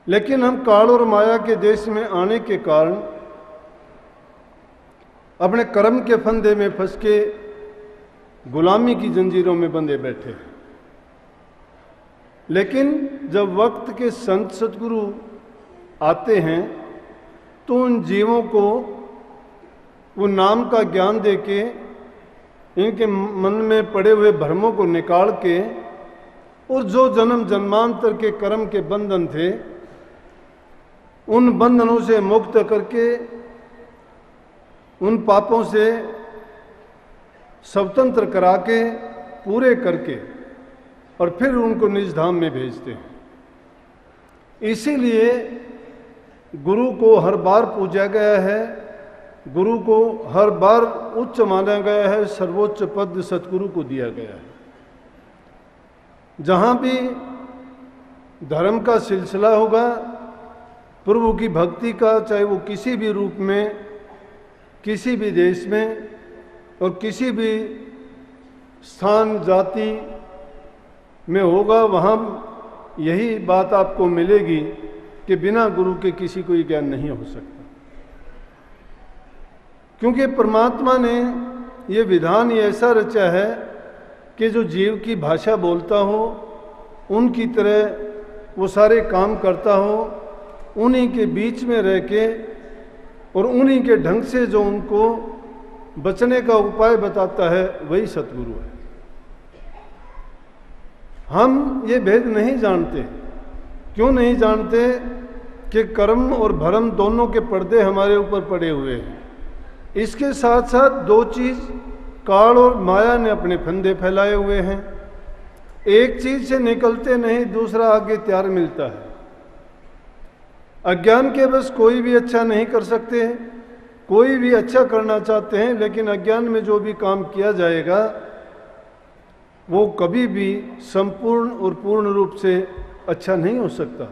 लेकिन हम काल और माया के देश में आने के कारण अपने कर्म के फंदे में फंस के गुलामी की जंजीरों में बंधे बैठे हैं। लेकिन जब वक्त के संत सतगुरु आते हैं तो उन जीवों को वो नाम का ज्ञान देके इनके मन में पड़े हुए भ्रमों को निकाल के और जो जन्म जन्मांतर के कर्म के बंधन थे उन बंधनों से मुक्त करके उन पापों से स्वतंत्र करा के पूरे करके और फिर उनको निज धाम में भेजते हैं। इसीलिए गुरु को हर बार पूजा गया है, गुरु को हर बार उच्च माना गया है, सर्वोच्च पद सतगुरु को दिया गया है। जहाँ भी धर्म का सिलसिला होगा, प्रभु की भक्ति का, चाहे वो किसी भी रूप में, किसी भी देश में और किसी भी स्थान जाति में होगा, वहाँ यही बात आपको मिलेगी कि बिना गुरु के किसी को ज्ञान नहीं हो सकता। क्योंकि परमात्मा ने ये विधान ही ऐसा रचा है कि जो जीव की भाषा बोलता हो, उनकी तरह वो सारे काम करता हो, उन्हीं के बीच में रह के और उन्हीं के ढंग से जो उनको बचने का उपाय बताता है, वही सतगुरु है। हम ये भेद नहीं जानते। क्यों नहीं जानते? कि कर्म और भरम दोनों के पर्दे हमारे ऊपर पड़े हुए हैं। इसके साथ साथ दो चीज काल और माया ने अपने फंदे फैलाए हुए हैं। एक चीज से निकलते नहीं, दूसरा आगे तैयार मिलता है। अज्ञान के बस कोई भी अच्छा नहीं कर सकते हैं, कोई भी अच्छा करना चाहते हैं, लेकिन अज्ञान में जो भी काम किया जाएगा वो कभी भी संपूर्ण और पूर्ण रूप से अच्छा नहीं हो सकता।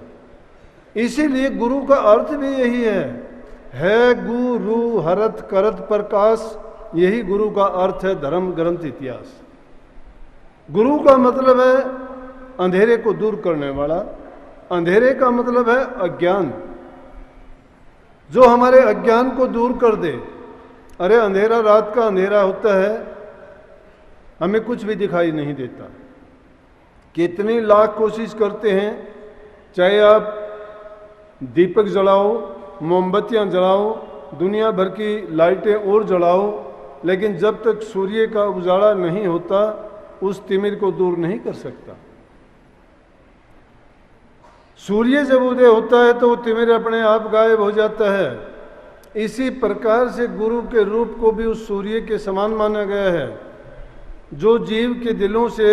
इसीलिए गुरु का अर्थ भी यही है गुरु हरत करत प्रकाश। यही गुरु का अर्थ है धर्म ग्रंथ इतिहास। गुरु का मतलब है अंधेरे को दूर करने वाला। अंधेरे का मतलब है अज्ञान, जो हमारे अज्ञान को दूर कर दे। अरे अंधेरा, रात का अंधेरा होता है, हमें कुछ भी दिखाई नहीं देता। कितनी लाख कोशिश करते हैं, चाहे आप दीपक जलाओ, मोमबत्तियां जलाओ, दुनिया भर की लाइटें और जलाओ, लेकिन जब तक सूर्य का उजाला नहीं होता उस तिमिर को दूर नहीं कर सकता। सूर्य जब उदय होता है तो वो तिमिर अपने आप गायब हो जाता है। इसी प्रकार से गुरु के रूप को भी उस सूर्य के समान माना गया है, जो जीव के दिलों से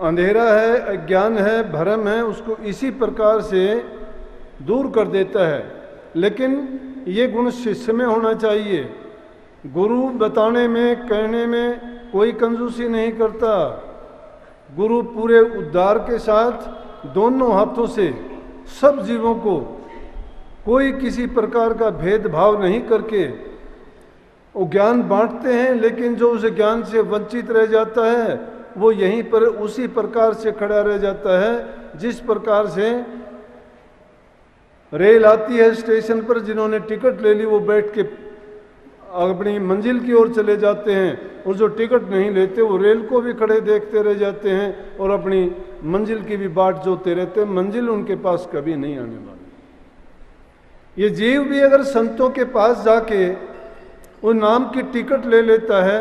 अंधेरा है, अज्ञान है, भ्रम है, उसको इसी प्रकार से दूर कर देता है। लेकिन ये गुण शिष्य में होना चाहिए। गुरु बताने में, कहने में कोई कंजूसी नहीं करता। गुरु पूरे उद्धार के साथ दोनों हाथों से सब जीवों को कोई किसी प्रकार का भेदभाव नहीं करके वो ज्ञान बांटते हैं। लेकिन जो उस ज्ञान से वंचित रह जाता है वो यहीं पर उसी प्रकार से खड़ा रह जाता है जिस प्रकार से रेल आती है स्टेशन पर, जिन्होंने टिकट ले ली वो बैठ के अपनी मंजिल की ओर चले जाते हैं, और जो टिकट नहीं लेते वो रेल को भी खड़े देखते रह जाते हैं और अपनी मंजिल की भी बाट जोते रहते हैं। मंजिल उनके पास कभी नहीं आने वाली। ये जीव भी अगर संतों के पास जाके उन नाम की टिकट ले लेता है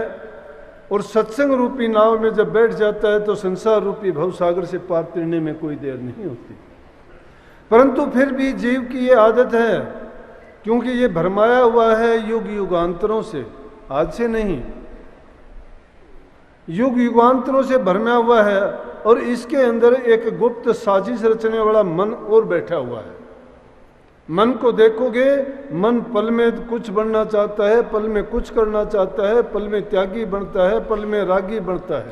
और सत्संग रूपी नाव में जब बैठ जाता है तो संसार रूपी भवसागर से पार तिरने में कोई देर नहीं होती। परंतु फिर भी जीव की ये आदत है, क्योंकि ये भरमाया हुआ है युग युगांतरों से, आज से नहीं, युग युगांतरों से भरमाया हुआ है। और इसके अंदर एक गुप्त साजिश रचने वाला मन और बैठा हुआ है। मन को देखोगे, मन पल में कुछ बनना चाहता है, पल में कुछ करना चाहता है, पल में त्यागी बनता है, पल में रागी बनता है,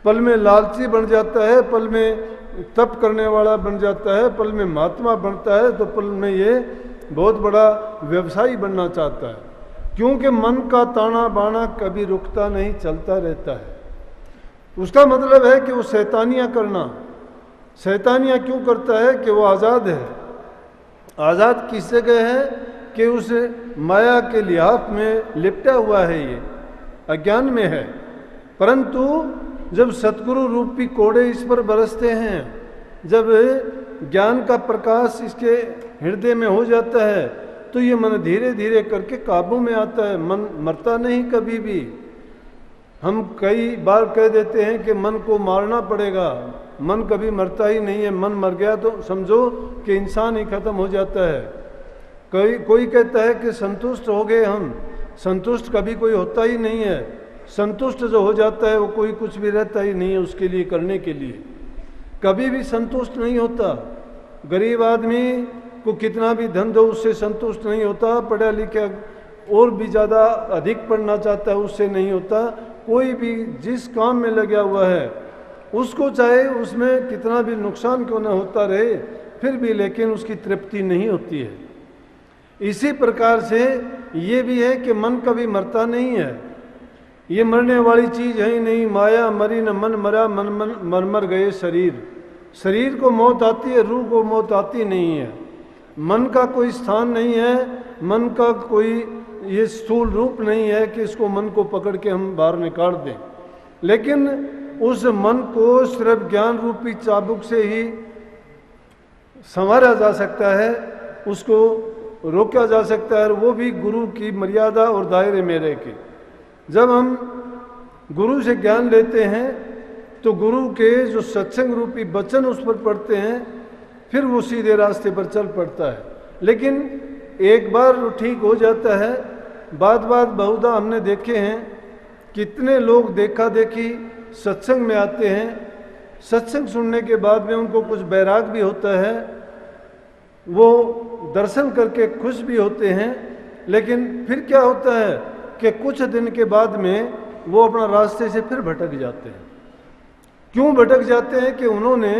पल में लालची बन जाता है, पल में तप करने वाला बन जाता है, पल में महात्मा बनता है, तो पल में ये बहुत बड़ा व्यवसायी बनना चाहता है। क्योंकि मन का ताना बाना कभी रुकता नहीं, चलता रहता है। उसका मतलब है कि वो शैतानियाँ करना, शैतानियाँ क्यों करता है? कि वो आज़ाद है। आज़ाद किस जगह है? कि उस माया के लिहाफ में लिपटा हुआ है, ये अज्ञान में है। परंतु जब सतगुरु रूपी कोड़े इस पर बरसते हैं, जब ज्ञान का प्रकाश इसके हृदय में हो जाता है, तो ये मन धीरे धीरे करके काबू में आता है। मन मरता नहीं कभी भी। हम कई बार कह देते हैं कि मन को मारना पड़ेगा, मन कभी मरता ही नहीं है। मन मर गया तो समझो कि इंसान ही खत्म हो जाता है। कोई कहता है कि संतुष्ट हो गए हम, संतुष्ट कभी कोई होता ही नहीं है। संतुष्ट जो हो जाता है वो कोई कुछ भी रहता ही नहीं है उसके लिए करने के लिए, कभी भी संतुष्ट नहीं होता। गरीब आदमी को कितना भी धन दो उससे संतुष्ट नहीं होता, पढ़ा लिखा और भी ज़्यादा अधिक पढ़ना चाहता है उससे नहीं होता। कोई भी जिस काम में लगा हुआ है उसको चाहे उसमें कितना भी नुकसान क्यों ना होता रहे, फिर भी लेकिन उसकी तृप्ति नहीं होती है। इसी प्रकार से ये भी है कि मन कभी मरता नहीं है, ये मरने वाली चीज़ है ही नहीं। माया मरी न मन मरा, मन मर गए शरीर। शरीर को मौत आती है, रूह को मौत आती नहीं है। मन का कोई स्थान नहीं है, मन का कोई ये स्थूल रूप नहीं है कि इसको मन को पकड़ के हम बाहर निकाल दें। लेकिन उस मन को सिर्फ ज्ञान रूपी चाबुक से ही संवारा जा सकता है, उसको रोका जा सकता है, और वो भी गुरु की मर्यादा और दायरे में रह के। जब हम गुरु से ज्ञान लेते हैं तो गुरु के जो सत्संग रूपी वचन उस पर पढ़ते हैं, फिर वो सीधे रास्ते पर चल पड़ता है। लेकिन एक बार वो ठीक हो जाता है, बात बहुधा हमने देखे हैं कितने लोग देखा देखी सत्संग में आते हैं, सत्संग सुनने के बाद में उनको कुछ बैराग भी होता है, वो दर्शन करके खुश भी होते हैं। लेकिन फिर क्या होता है कि कुछ दिन के बाद में वो अपना रास्ते से फिर भटक जाते हैं। क्यों भटक जाते हैं? कि उन्होंने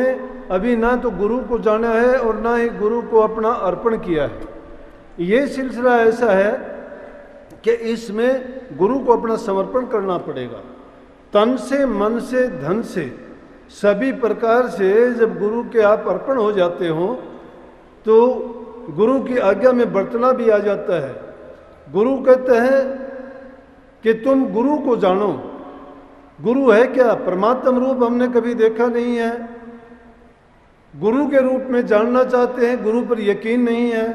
अभी ना तो गुरु को जाना है और ना ही गुरु को अपना अर्पण किया है। ये सिलसिला ऐसा है कि इसमें गुरु को अपना समर्पण करना पड़ेगा, तन से, मन से, धन से, सभी प्रकार से। जब गुरु के आप अर्पण हो जाते हो तो गुरु की आज्ञा में बरतना भी आ जाता है। गुरु कहते हैं कि तुम गुरु को जानो। गुरु है क्या? परमात्म रूप हमने कभी देखा नहीं है, गुरु के रूप में जानना चाहते हैं, गुरु पर यकीन नहीं है।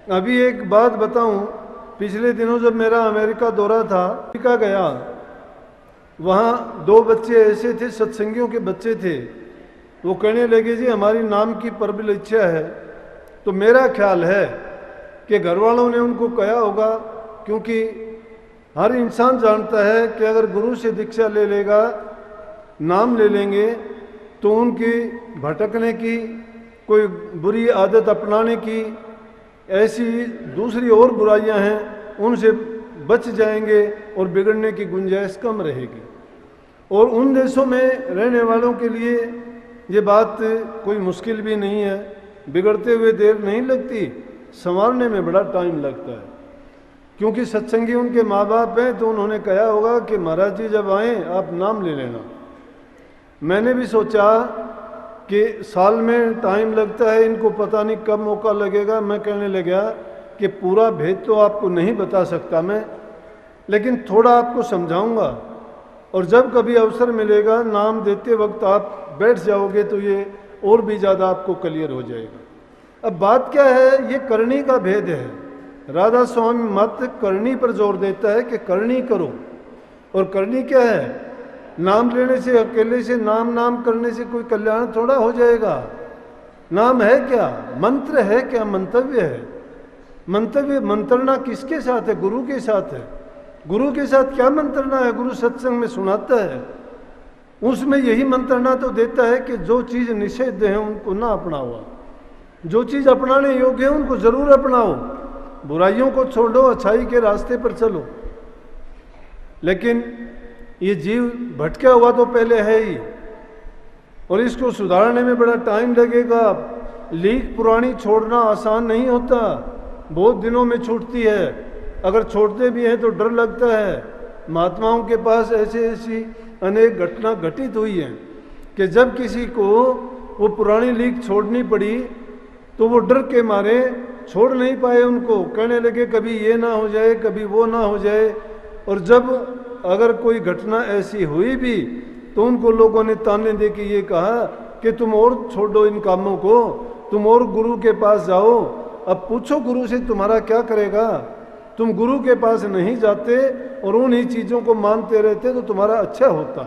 अभी एक बात बताऊं, पिछले दिनों जब मेरा अमेरिका दौरा था, अमेरिका गया, वहाँ 2 बच्चे ऐसे थे, सत्संगियों के बच्चे थे। वो कहने लगे जी हमारी नाम की प्रबल इच्छा है। तो मेरा ख्याल है कि घर वालों ने उनको कहा होगा, क्योंकि हर इंसान जानता है कि अगर गुरु से दीक्षा ले लेगा, नाम ले लेंगे, तो उनकी भटकने की, कोई बुरी आदत अपनाने की, ऐसी दूसरी और बुराइयां हैं, उनसे बच जाएंगे और बिगड़ने की गुंजाइश कम रहेगी। और उन देशों में रहने वालों के लिए ये बात कोई मुश्किल भी नहीं है, बिगड़ते हुए देर नहीं लगती, संवारने में बड़ा टाइम लगता है। क्योंकि सत्संगी उनके माँ बाप हैं, तो उन्होंने कहा होगा कि महाराज जी जब आएँ आप नाम ले लेना। मैंने भी सोचा कि साल में टाइम लगता है, इनको पता नहीं कब मौका लगेगा। मैं कहने लगा कि पूरा भेद तो आपको नहीं बता सकता मैं, लेकिन थोड़ा आपको समझाऊंगा, और जब कभी अवसर मिलेगा नाम देते वक्त आप बैठ जाओगे तो ये और भी ज़्यादा आपको क्लियर हो जाएगा। अब बात क्या है, ये करनी का भेद है। राधा स्वामी मत करनी पर जोर देता है कि करनी करो। और करनी क्या है? नाम लेने से, अकेले से नाम करने से कोई कल्याण थोड़ा हो जाएगा। नाम है क्या? मंत्र है क्या? मंतव्य है। मंतव्य मंत्रना किसके साथ है? गुरु के साथ है। गुरु के साथ क्या मंत्रना है? गुरु सत्संग में सुनाता है, उसमें यही मंत्रना तो देता है कि जो चीज़ निषेध है उनको ना अपनाओ, जो चीज़ अपनाने योग्य है उनको जरूर अपनाओ, बुराइयों को छोड़ो, अच्छाई के रास्ते पर चलो। लेकिन ये जीव भटका हुआ तो पहले है ही, और इसको सुधारने में बड़ा टाइम लगेगा। लीक पुरानी छोड़ना आसान नहीं होता, बहुत दिनों में छूटती है। अगर छोड़ते भी हैं तो डर लगता है। महात्माओं के पास ऐसी अनेक घटना घटित हुई हैं कि जब किसी को वो पुरानी लीक छोड़नी पड़ी तो वो डर के मारे छोड़ नहीं पाए उनको। कहने लगे कभी ये ना हो जाए, कभी वो ना हो जाए। और जब अगर कोई घटना ऐसी हुई भी तो उनको लोगों ने ताने दे के ये कहा कि तुम और छोड़ो इन कामों को, तुम और गुरु के पास जाओ। अब पूछो गुरु से तुम्हारा क्या करेगा। तुम गुरु के पास नहीं जाते और उन्हीं चीज़ों को मानते रहते तो तुम्हारा अच्छा होता।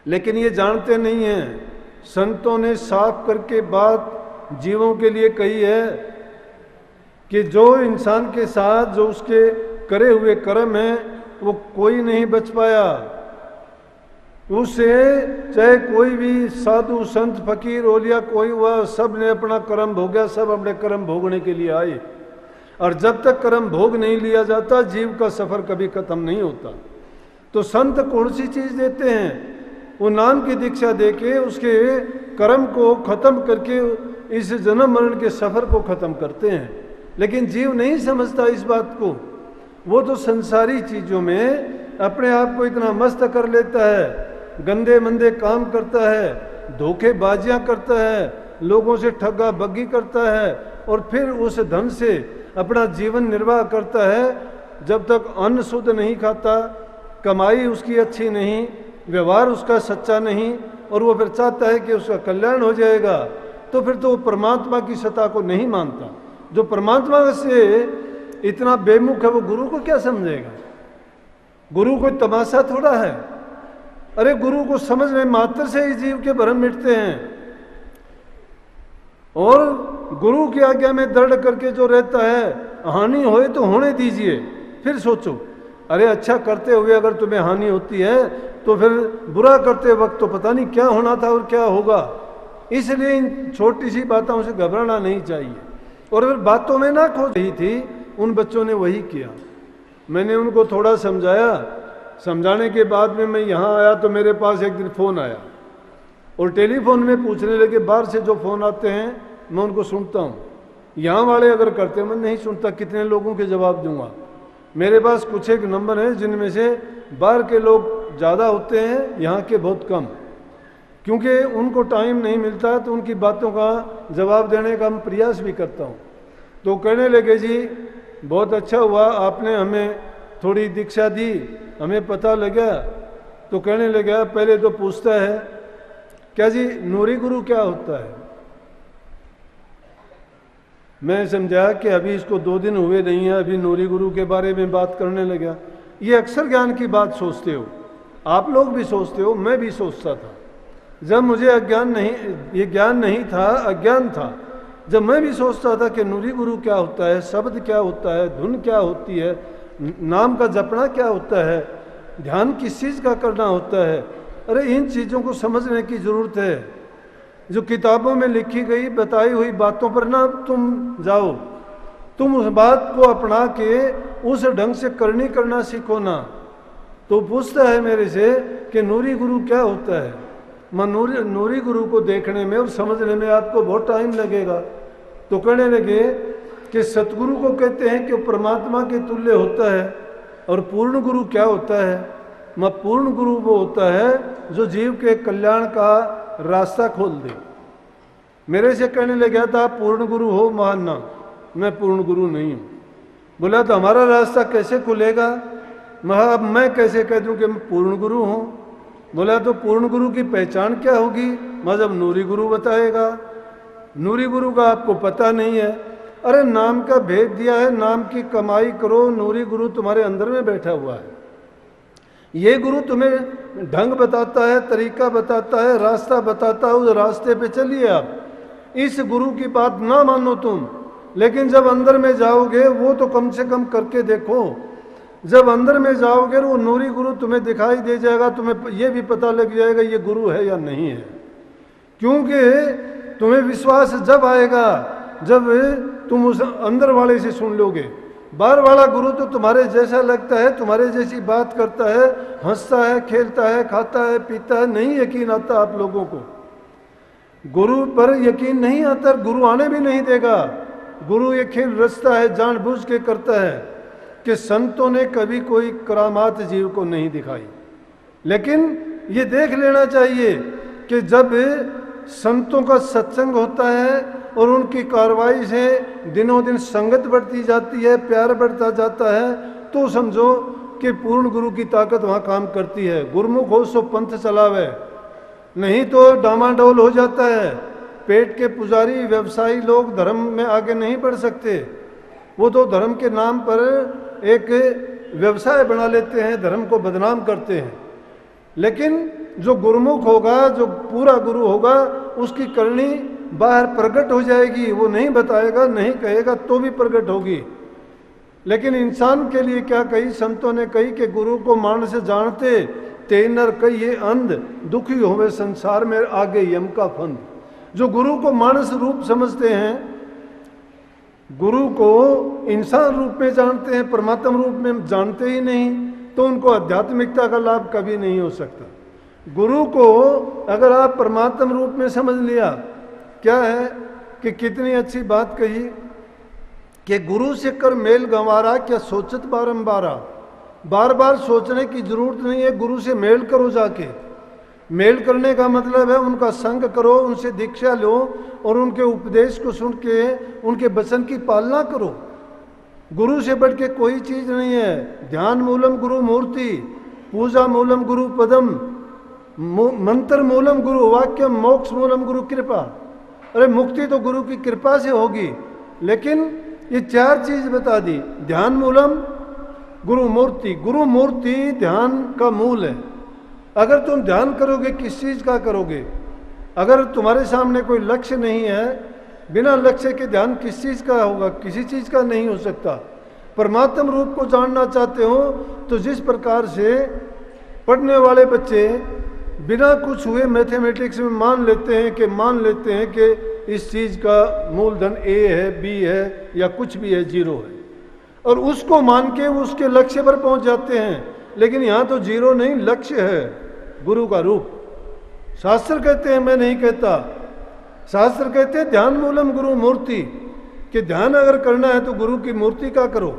लेकिन ये जानते नहीं हैं। संतों ने साफ करके बात जीवों के लिए कही है कि जो इंसान के साथ जो उसके करे हुए कर्म हैं वो कोई नहीं बच पाया। उससे चाहे कोई भी साधु संत फकीर ओलिया कोई हुआ, सब ने अपना कर्म भोगा, सब अपने कर्म भोगने के लिए आए। और जब तक कर्म भोग नहीं लिया जाता जीव का सफर कभी खत्म नहीं होता। तो संत कौन सी चीज देते हैं? वो नाम की दीक्षा देके उसके कर्म को खत्म करके इस जन्म मरण के सफर को खत्म करते हैं। लेकिन जीव नहीं समझता इस बात को। वो तो संसारी चीजों में अपने आप को इतना मस्त कर लेता है, गंदे मंदे काम करता है, धोखेबाजियां करता है, लोगों से ठगा बग्गी करता है और फिर उस धन से अपना जीवन निर्वाह करता है। जब तक अन्न शुद्ध नहीं खाता, कमाई उसकी अच्छी नहीं, व्यवहार उसका सच्चा नहीं और वो फिर चाहता है कि उसका कल्याण हो जाएगा, तो फिर तो वो परमात्मा की सत्ता को नहीं मानता। जो परमात्मा से इतना बेमुख है वो गुरु को क्या समझेगा? गुरु कोई तमाशा थोड़ा है। अरे गुरु को समझने मात्र से ही जीव के भ्रम मिटते हैं। और गुरु की आज्ञा में दृढ़ करके जो रहता है, हानि होए तो होने दीजिए, फिर सोचो। अरे अच्छा करते हुए अगर तुम्हें हानि होती है तो फिर बुरा करते वक्त तो पता नहीं क्या होना था और क्या होगा। इसलिए इन छोटी सी बातों से घबराना नहीं चाहिए। और फिर बातों में ना खो रही थी, उन बच्चों ने वही किया। मैंने उनको थोड़ा समझाया। समझाने के बाद में मैं यहाँ आया तो मेरे पास एक दिन फ़ोन आया और टेलीफोन में पूछने लगे, बाहर से जो फ़ोन आते हैं मैं उनको सुनता हूँ, यहाँ वाले अगर करते हैं मैं नहीं सुनता, कितने लोगों के जवाब दूंगा। मेरे पास कुछ एक नंबर हैं जिनमें से बाहर के लोग ज़्यादा होते हैं, यहाँ के बहुत कम, क्योंकि उनको टाइम नहीं मिलता तो उनकी बातों का जवाब देने का मैं प्रयास भी करता हूँ। तो कहने लगे जी बहुत अच्छा हुआ आपने हमें थोड़ी दीक्षा दी, हमें पता लगा। तो कहने लगा पहले तो पूछता है क्या जी नूरी गुरु क्या होता है? मैं समझा कि अभी इसको 2 दिन हुए नहीं है, अभी नूरी गुरु के बारे में बात करने लगा। ये अक्सर ज्ञान की बात सोचते हो, आप लोग भी सोचते हो, मैं भी सोचता था। जब मुझे अज्ञान नहीं, ये ज्ञान नहीं था, अज्ञान था, जब मैं भी सोचता था कि नूरी गुरु क्या होता है, शब्द क्या होता है, धुन क्या होती है, नाम का जपना क्या होता है, ध्यान किस चीज़ का करना होता है। अरे इन चीज़ों को समझने की ज़रूरत है। जो किताबों में लिखी गई बताई हुई बातों पर ना तुम जाओ, तुम उस बात को अपना के उस ढंग से करना सीखो ना। तो पूछता है मेरे से कि नूरी गुरु क्या होता है। मैं नूरी गुरु को देखने में और समझने में आपको बहुत टाइम लगेगा। तो कहने लगे कि सतगुरु को कहते हैं कि परमात्मा के तुल्य होता है। और पूर्ण गुरु क्या होता है? मैं पूर्ण गुरु वो होता है जो जीव के कल्याण का रास्ता खोल दे। मेरे से कहने लगा था आप पूर्ण गुरु हो मानना, मैं पूर्ण गुरु नहीं हूँ। बोला तो हमारा रास्ता कैसे खुलेगा? अब मैं कैसे कह दूं कि मैं पूर्ण गुरु हूँ? बोला तो पूर्ण गुरु की पहचान क्या होगी? जब नूरी गुरु बताएगा। नूरी गुरु का आपको पता नहीं है। अरे नाम का भेद दिया है, नाम की कमाई करो, नूरी गुरु तुम्हारे अंदर में बैठा हुआ है। ये गुरु तुम्हें ढंग बताता है, तरीका बताता है, रास्ता बताता है, उस रास्ते पे चलिए आप। इस गुरु की बात ना मानो तुम, लेकिन जब अंदर में जाओगे वो तो कम से कम करके देखो। जब अंदर में जाओगे वो नूरी गुरु तुम्हें दिखाई दे जाएगा, तुम्हें ये भी पता लग जाएगा ये गुरु है या नहीं है। क्योंकि तुम्हें विश्वास जब आएगा जब तुम उस अंदर वाले से सुन लोगे। बाहर वाला गुरु तो तुम्हारे जैसा लगता है, तुम्हारे जैसी बात करता है, हंसता है, खेलता है, खाता है, पीता है, नहीं यकीन आता आप लोगों को। गुरु पर यकीन नहीं आता, गुरु आने भी नहीं देगा। गुरु ये खेल रचता है, जानबूझ के करता है। कि संतों ने कभी कोई करामात जीव को नहीं दिखाई, लेकिन ये देख लेना चाहिए कि जब संतों का सत्संग होता है और उनकी कार्रवाई से दिनों दिन संगत बढ़ती जाती है, प्यार बढ़ता जाता है, तो समझो कि पूर्ण गुरु की ताकत वहाँ काम करती है। गुरमुख हो सो पंथ चलावे, नहीं तो डामाडोल हो जाता है। पेट के पुजारी व्यवसायी लोग धर्म में आगे नहीं बढ़ सकते, वो तो धर्म के नाम पर एक व्यवसाय बना लेते हैं, धर्म को बदनाम करते हैं। लेकिन जो गुरुमुख होगा, जो पूरा गुरु होगा, उसकी करनी बाहर प्रकट हो जाएगी। वो नहीं बताएगा, नहीं कहेगा तो भी प्रकट होगी। लेकिन इंसान के लिए क्या कही संतों ने कही कि गुरु को मानस जानते ते नर कहिए अंध, दुखी होवे संसार में आगे यम का फंद। जो गुरु को मानस रूप समझते हैं, गुरु को इंसान रूप में जानते हैं, परमात्मा रूप में जानते ही नहीं, तो उनको आध्यात्मिकता का लाभ कभी नहीं हो सकता। गुरु को अगर आप परमात्मा रूप में समझ लिया, क्या है कि कितनी अच्छी बात कही कि गुरु से कर मेल गंवारा, क्या सोचत बारंबारा। बार बार सोचने की जरूरत नहीं है, गुरु से मेल करो जाके। मेल करने का मतलब है उनका संग करो, उनसे दीक्षा लो और उनके उपदेश को सुन के उनके वचन की पालना करो। गुरु से बढ़ के कोई चीज नहीं है। ध्यान मूलम गुरु मूर्ति, पूजा मूलम गुरु पदम, मंत्र मूलम गुरु वाक्यम, मोक्ष मूलम गुरु कृपा। अरे मुक्ति तो गुरु की कृपा से होगी, लेकिन ये चार चीज बता दी। ध्यान मूलम गुरु मूर्ति, गुरु मूर्ति ध्यान का मूल है। अगर तुम ध्यान करोगे, किस चीज का करोगे? अगर तुम्हारे सामने कोई लक्ष्य नहीं है, बिना लक्ष्य के ध्यान किस चीज का होगा? किसी चीज का नहीं हो सकता। परमात्म रूप को जानना चाहते हो तो जिस प्रकार से पढ़ने वाले बच्चे बिना कुछ हुए मैथमेटिक्स में मान लेते हैं कि इस चीज का मूलधन ए है, बी है या कुछ भी है, जीरो है, और उसको मान के वो उसके लक्ष्य पर पहुंच जाते हैं। लेकिन यहाँ तो जीरो नहीं, लक्ष्य है गुरु का रूप। शास्त्र कहते हैं, मैं नहीं कहता, शास्त्र कहते हैं ध्यान मूलम गुरु मूर्ति, कि ध्यान अगर करना है तो गुरु की मूर्ति का करो।